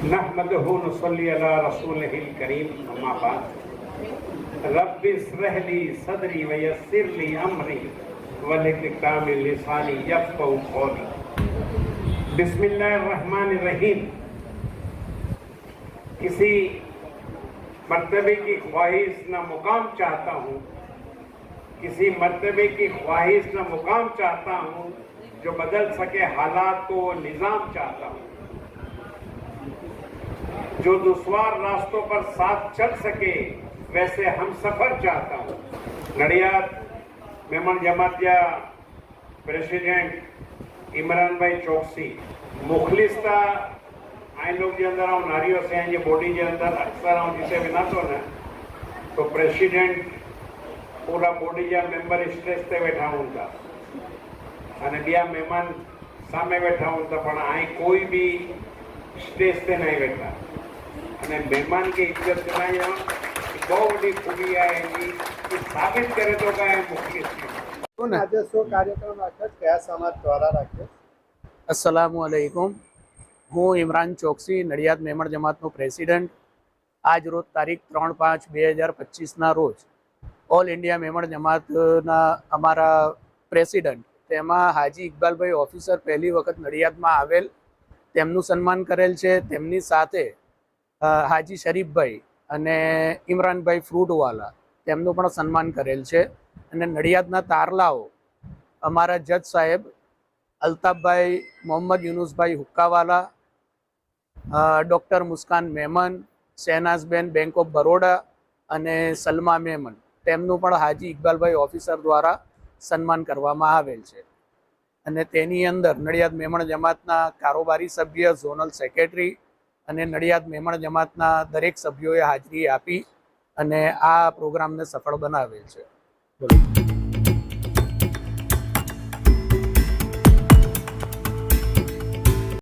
नहमदुहु नुसल्ली अला रसूलिहिल करीम, अम्मा बाद। रब्बि इश्रह ली सदरी व यस्सिर ली अमरी वलिक़्ताम लिसानी यफ़क़हू क़ौली। बिस्मिल्लाहिर रहमानिर रहीम। किसी मर्तबे की ख्वाहिश न मुकाम चाहता हूँ, किसी मर्तबे की ख्वाहिश न मुकाम चाहता हूँ, जो बदल सके हालात को निज़ाम चाहता हूँ, जो दुश्वार रास्तों पर साथ चल सके वैसे हम सफर चाहता हूँ। नडियाद मेमण जमातिया प्रेसिडेंट इमरान भाई चौकसी मुखलिस्ता आइन लोग के अंदर आऊँ नारियों से हैं, ये बॉडी के अंदर अक्सर आऊँ जिसे बिना तो ना तो प्रेसिडेंट पूरा बॉडी या मेंबर स्टेज पे बैठा हूँ था અને બે મહેમાન સામે બેઠા હું તો પણ અહીં કોઈ બી સ્ટેજ पे नहीं बैठा અને મહેમાન की इज्जत करना बहुत बड़ी खूबी है कि साबित करे तो क्या मुख्लिस આજે શું કાર્યક્રમ રાખ્યો કયા સમાજ દ્વારા રાખ્યો? अस्सलामु अलैकुम। હું ઇમરાન ચોકસી નડિયાદ મેમણ જમાતનો પ્રેસિડેન્ટ આજ રોજ તારીખ 3/5/2025ના રોજ ઓલ ઇન્ડિયા મેમણ જમાતના અમારા પ્રેસિડેન્ટ તેમાં હાજી ઇકબાલભાઈ ઓફિસર પહેલી વખત નડિયાદમાં આવેલ તેમનું સન્માન કરેલ છે। તેમની સાથે હાજી શરીફભાઈ અને ઇમરાનભાઈ ફ્રૂટવાલા તેમનું પણ સન્માન કરેલ છે। અને નડિયાદના તારલાઓ અમારા જજ સાહેબ અલ્તાફભાઈ મોહમ્મદ યુનુસભાઈ હુક્કાવાલા, ડૉક્ટર મુસ્કાન મેમન, શહેનાઝબેન બેંક ઓફ બરોડા અને સલમા મેમન તેમનું પણ હાજી ઇકબાલભાઈ ઓફિસર દ્વારા સન્માન કરવામાં આવેલ છે। અને તેની અંદર નડિયાદ મેમણ જમાતના કારોબારી સભ્ય, ઝોનલ સેક્રેટરી અને નડિયાદ મેમણ જમાતના દરેક સભ્યોએ હાજરી આપી અને આ પ્રોગ્રામને સફળ બનાવેલ છે। બોલો।